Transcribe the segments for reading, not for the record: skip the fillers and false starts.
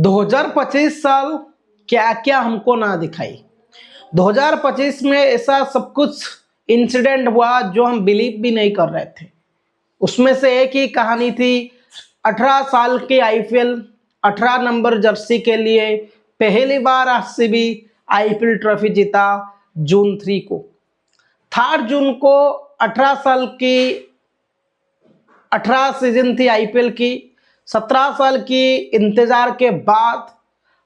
2025 साल क्या क्या हमको ना दिखाई। 2025 में ऐसा सब कुछ इंसिडेंट हुआ जो हम बिलीव भी नहीं कर रहे थे। उसमें से एक ही कहानी थी, 18 साल के आईपीएल 18 नंबर जर्सी के लिए पहली बार आरसीबी आईपीएल ट्रॉफी जीता जून 3 को। 3 जून को 18 साल की 18 सीजन थी आईपीएल की। 17 साल की इंतजार के बाद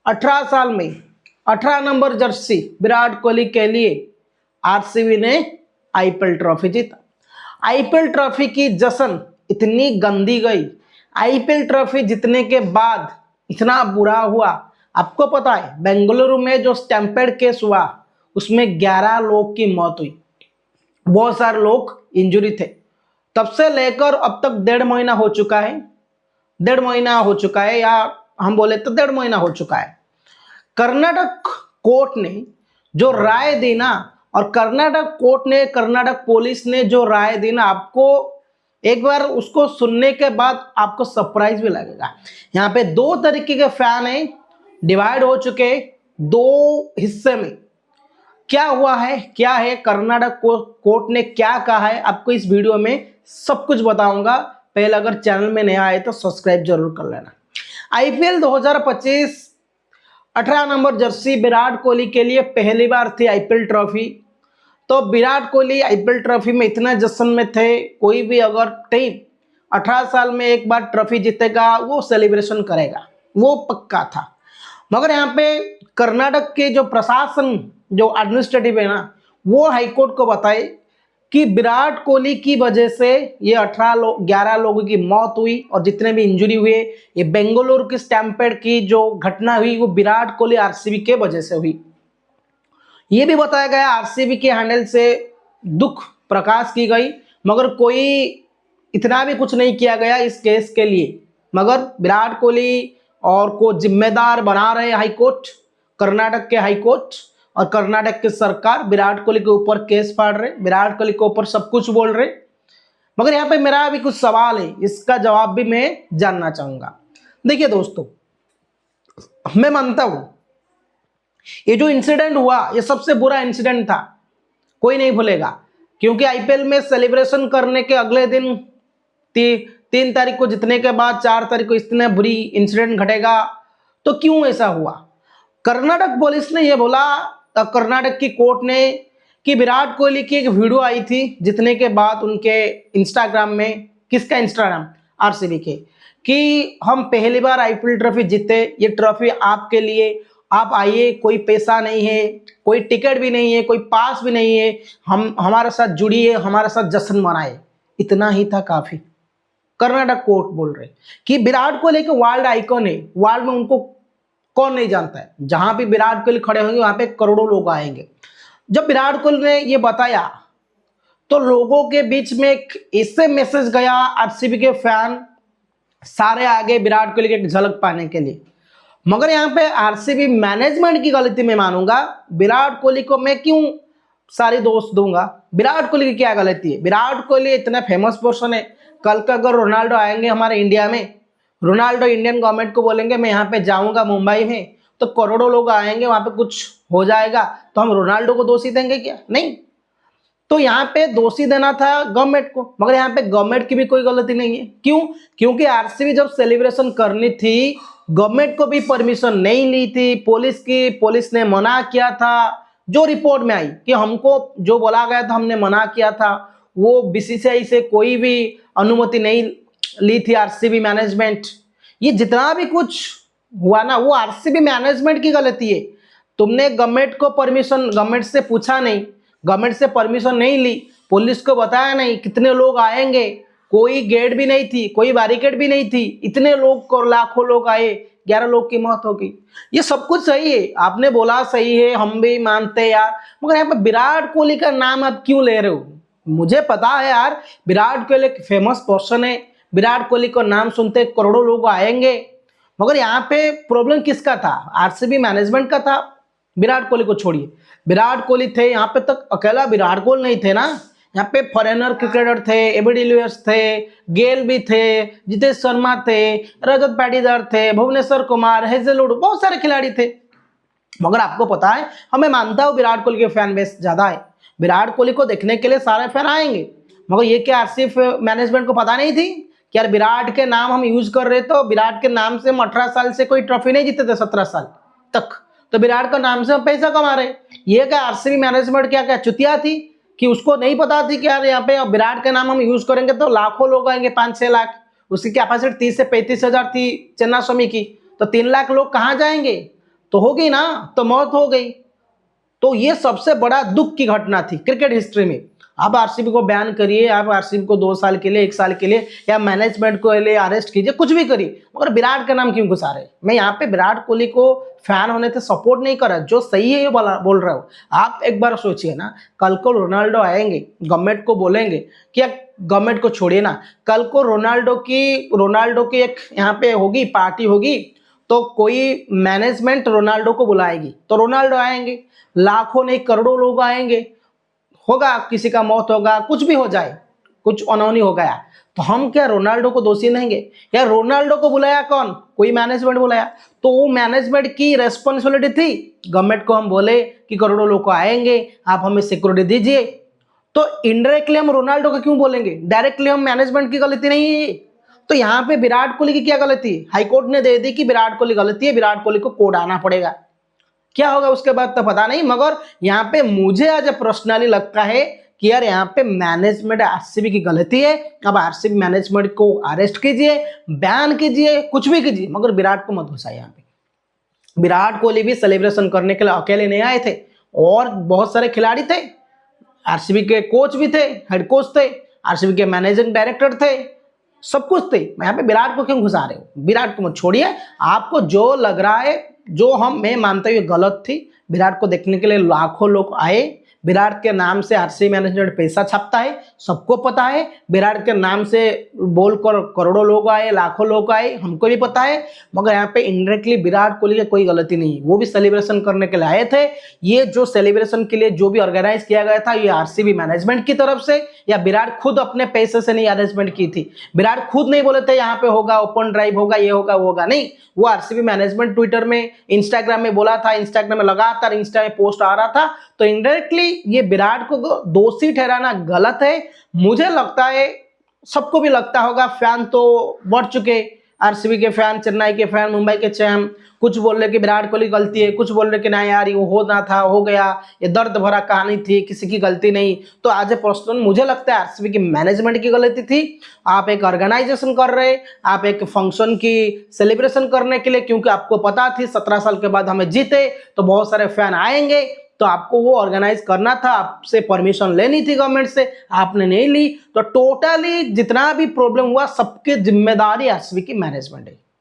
18 साल में 18 नंबर जर्सी विराट कोहली के लिए आरसीबी ने आईपीएल ट्रॉफी जीता। आईपीएल ट्रॉफी की जश्न इतनी गंदी गई, आईपीएल ट्रॉफी जीतने के बाद इतना बुरा हुआ। आपको पता है बेंगलुरु में जो स्टैम्पेड केस हुआ उसमें 11 लोग की मौत हुई, बहुत सारे लोग इंजरी थे। तब से लेकर अब तक 1.5 महीना हो चुका है, 1.5 महीना हो चुका है, या हम बोले तो 1.5 महीना हो चुका है। कर्नाटक कोर्ट ने जो राय दी ना, और कर्नाटक कोर्ट ने, कर्नाटक पुलिस ने जो राय दी ना, आपको एक बार उसको सुनने के बाद आपको सरप्राइज भी लगेगा। यहाँ पे 2 तरीके के फैन हैं, डिवाइड हो चुके 2 हिस्से में। क्या हुआ है, क्या है, कर्नाटक कोर्ट ने क्या कहा है, आपको इस वीडियो में सब कुछ बताऊंगा। पहले अगर चैनल में नया आए तो सब्सक्राइब जरूर कर लेना। IPL 2025 18 number Jersey Virat Kohli के लिए पहली बार थी आईपीएल ट्रॉफी। तो विराट कोहली आईपीएल ट्रॉफी में इतना जश्न में थे, कोई भी अगर टीम 18 साल में एक बार ट्रॉफी जीतेगा वो सेलिब्रेशन करेगा, वो पक्का था। मगर यहाँ पे कर्नाटक के जो प्रशासन, जो एडमिनिस्ट्रेटिव है ना, वो हाईकोर्ट को बताए कि विराट कोहली की वजह से ये 11 लोगों की मौत हुई और जितने भी इंजरी हुए, ये बेंगलुरु की स्टैम्पेड की जो घटना हुई वो विराट कोहली आरसीबी के वजह से हुई। ये भी बताया गया आरसीबी के हैंडल से दुख प्रकाश की गई, मगर कोई इतना भी कुछ नहीं किया गया इस केस के लिए। मगर विराट कोहली और को जिम्मेदार बना रहे हाईकोर्ट, कर्नाटक के हाईकोर्ट और कर्नाटक की सरकार विराट कोहली के ऊपर केस फाड़ रहे, विराट कोहली के ऊपर सब कुछ बोल रहे। मगर यहाँ पे मेरा भी कुछ सवाल है, इसका जवाब भी मैं जानना चाहूंगा। देखिए दोस्तों, मैं मानता हूं ये जो इंसिडेंट हुआ ये सबसे बुरा इंसिडेंट था, कोई नहीं भूलेगा। क्योंकि आईपीएल में सेलिब्रेशन करने के अगले दिन 3 तारीख को जीतने के बाद 4 तारीख को इतने बुरी इंसिडेंट घटेगा, तो क्यों ऐसा हुआ? कर्नाटक पुलिस ने यह बोला, कर्नाटक की कोर्ट ने, कि विराट कोहली की एक वीडियो आई थी जीतने के बाद उनके इंस्टाग्राम में। किसका इंस्टाग्राम? आरसीबी के। कि हम पहली बार आईपीएल ट्रॉफी जीते, ये ट्रॉफी आपके लिए, आप आइए, कोई पैसा नहीं है, कोई टिकट भी नहीं है, कोई पास भी नहीं है, हम हमारे साथ जुड़िए, हमारे साथ जश्न मनाए। इतना ही था काफी। कर्नाटक कोर्ट बोल रहे कि विराट कोहली के वर्ल्ड आइकॉन है, वर्ल्ड में उनको कौन नहीं जानता है। जहां भी विराट कोहली खड़े होंगे वहां पे करोड़ों लोग आएंगे। जब विराट कोहली ने ये बताया तो लोगों के बीच में एक ऐसे मैसेज गया, आरसीबी के फैन सारे आगे विराट कोहली की एक झलक पाने के लिए। मगर यहाँ पे आरसीबी मैनेजमेंट की गलती मैं मानूंगा। विराट कोहली को मैं क्यों सारी दोष दूंगा? विराट कोहली की क्या गलती है? विराट कोहली इतना फेमस पर्सन है। कल का अगर रोनाल्डो आएंगे हमारे इंडिया में, रोनाल्डो इंडियन गवर्नमेंट को बोलेंगे मैं यहाँ पे जाऊंगा मुंबई में, तो करोड़ों लोग आएंगे, वहां पे कुछ हो जाएगा, तो हम रोनाल्डो को दोषी देंगे क्या? नहीं। तो यहाँ पे दोषी देना था गवर्नमेंट को, मगर यहाँ पे गवर्नमेंट की भी कोई गलती नहीं है। क्यों? क्योंकि आरसीबी जब सेलिब्रेशन करनी थी, गवर्नमेंट को भी परमिशन नहीं ली थी, पुलिस ने मना किया था। जो रिपोर्ट में आई कि हमको जो बोला गया था हमने मना किया था, वो बीसीसीआई से कोई भी अनुमति नहीं ली थी आरसीबी मैनेजमेंट। ये जितना भी कुछ हुआ ना, वो आरसीबी मैनेजमेंट की गलती है। तुमने गवर्नमेंट को परमिशन, गवर्नमेंट से पूछा नहीं, गवर्नमेंट से परमिशन नहीं ली, पुलिस को बताया नहीं कितने लोग आएंगे, कोई गेट भी नहीं थी, कोई बैरिकेड भी नहीं थी, इतने लोग को लाखों लोग आए, 11 लोग की मौत हो गई। ये सब कुछ सही है, आपने बोला सही है, हम भी मानते हैं यार। मगर यहाँ पे विराट कोहली का नाम आप क्यों ले रहे हो? मुझे पता है यार, विराट कोहली एक फेमस पर्सन है, विराट कोहली को नाम सुनते करोड़ों लोग आएंगे। मगर यहाँ पे प्रॉब्लम किसका था? आरसीबी मैनेजमेंट का था। विराट कोहली को छोड़िए, विराट कोहली थे यहाँ पे, तक अकेला विराट कोहली नहीं थे ना, यहाँ पे फॉरेनर क्रिकेटर थे, एबी डिविलियर्स थे, गेल भी थे, जितेश शर्मा थे, रजत पाटीदार थे, भुवनेश्वर कुमार, हेजलवुड, बहुत सारे खिलाड़ी थे। मगर आपको पता है, हमें मानता हूं विराट कोहली के फैन बेस ज्यादा है, विराट कोहली को देखने के लिए सारे फैन आएंगे। मगर ये क्या आरसीबी मैनेजमेंट को पता नहीं थी कि यार विराट के नाम हम यूज कर रहे, तो विराट के नाम से हम 18 साल से कोई ट्रॉफी नहीं जीते थे, 17 साल तक, तो विराट का नाम से हम पैसा कमा रहे। ये क्या आरसीबी मैनेजमेंट क्या क्या चुतिया थी कि उसको नहीं पता थी कि यार यहाँ पे विराट का नाम हम यूज करेंगे तो लाखों लोग आएंगे, 5-6 लाख, उसकी कैपेसिटी 30 से 35 हजार थी चेन्नई स्वामी की, तो 3 लाख लोग कहाँ जाएंगे, तो होगी ना, तो मौत हो गई। तो ये सबसे बड़ा दुख की घटना थी क्रिकेट हिस्ट्री में। आप आरसीबी को बैन करिए, आप आरसीबी को 2 साल के लिए, 1 साल के लिए, या मैनेजमेंट को लिए अरेस्ट कीजिए, कुछ भी करिए, मगर विराट का नाम क्यों घुसा रहे। मैं यहाँ पे विराट कोहली को फैन होने से सपोर्ट नहीं कर रहा, जो सही है ये बोल रहा हूँ। आप एक बार सोचिए ना, कल को रोनाल्डो आएंगे, गवर्नमेंट को बोलेंगे कि गवर्नमेंट को छोड़िए ना, कल को रोनाल्डो की एक यहाँ पे होगी पार्टी होगी, तो कोई मैनेजमेंट रोनाल्डो को बुलाएगी, तो रोनाल्डो आएंगे, लाखों नहीं करोड़ों लोग आएंगे, होगा किसी का मौत होगा, कुछ भी हो जाए, कुछ अनहोनी हो गया, तो हम क्या रोनाल्डो को दोषी नहीं है? या रोनाल्डो को बुलाया कौन? कोई मैनेजमेंट बुलाया, तो वो मैनेजमेंट की रेस्पॉन्सिबिलिटी थी। गवर्नमेंट को हम बोले कि करोड़ों लोग आएंगे, आप हमें सिक्योरिटी दीजिए, तो इनडायरेक्टली हम रोनाल्डो को क्यों बोलेंगे? डायरेक्टली हम मैनेजमेंट की गलती नहीं है। तो यहाँ पे विराट कोहली की क्या गलती? हाईकोर्ट ने दे दी कि विराट कोहली गलती है, विराट कोहली को कोर्ट आना पड़ेगा। क्या होगा उसके बाद तो पता नहीं, मगर यहाँ पे मुझे आज पर्सनली लगता है कि यार यहाँ पे मैनेजमेंट आरसीबी की गलती है। अब आरसीबी मैनेजमेंट को अरेस्ट कीजिए, बैन कीजिए, कुछ भी कीजिए, मगर विराट को मत घुसाइए। यहाँ पे विराट कोहली भी सेलिब्रेशन करने के लिए अकेले नहीं आए थे, और बहुत सारे खिलाड़ी थे, आरसीबी के कोच भी थे, हेड कोच थे, आरसीबी के मैनेजिंग डायरेक्टर थे, सब कुछ थे। यहाँ पे विराट को क्यों घुसा रहे हो? विराट को मत छोड़िए। आपको जो लग रहा है, जो मैं मानता हूँ गलत थी, विराट को देखने के लिए लाखों लोग आए, विराट के नाम से आरसीबी मैनेजमेंट पैसा छापता है, सबको पता है, विराट के नाम से बोलकर करोड़ों लोग आए, लाखों लोग आए, हमको भी पता है, मगर यहाँ पे इनडायरेक्टली विराट कोहली की कोई गलती नहीं है, वो भी सेलिब्रेशन करने के लिए आए थे। ये जो सेलिब्रेशन के लिए जो भी ऑर्गेनाइज किया गया था, ये आरसीबी मैनेजमेंट की तरफ से, या विराट खुद अपने पैसे से नहीं अरेंजमेंट की थी? विराट खुद नहीं बोले थे यहाँ पे होगा, ओपन ड्राइव होगा, ये होगा, वो होगा, नहीं, वो आरसीबी मैनेजमेंट ट्विटर में, इंस्टाग्राम में बोला था, इंस्टाग्राम में लगातार इंस्टा में पोस्ट आ रहा था। तो इनडायरेक्टली ये विराट को दोषी ठहराना गलत है। मुझे लगता है, सबको भी लगता होगा, फैन तो बढ़ चुके, आरसीबी के फैन, चेन्नई के फैन, मुंबई के फैन, कुछ बोल रहे कि विराट कोहली गलती है, कुछ बोल रहे कि नहीं यार ये होना था, हो गया, ये दर्द भरा कहानी थी, किसी की गलती नहीं। तो आज पर्सनल मुझे लगता है आरसीबी की मैनेजमेंट की गलती थी। आप एक ऑर्गेनाइजेशन कर रहे, आप एक फंक्शन की सेलिब्रेशन करने के लिए, क्योंकि आपको पता थी 17 साल के बाद हमें जीते तो बहुत सारे फैन आएंगे, तो आपको वो ऑर्गेनाइज करना था, आपसे परमिशन लेनी थी गवर्नमेंट से, आपने नहीं ली। तो टोटली जितना भी प्रॉब्लम हुआ, सबकी जिम्मेदारी आरसीबी की मैनेजमेंट है।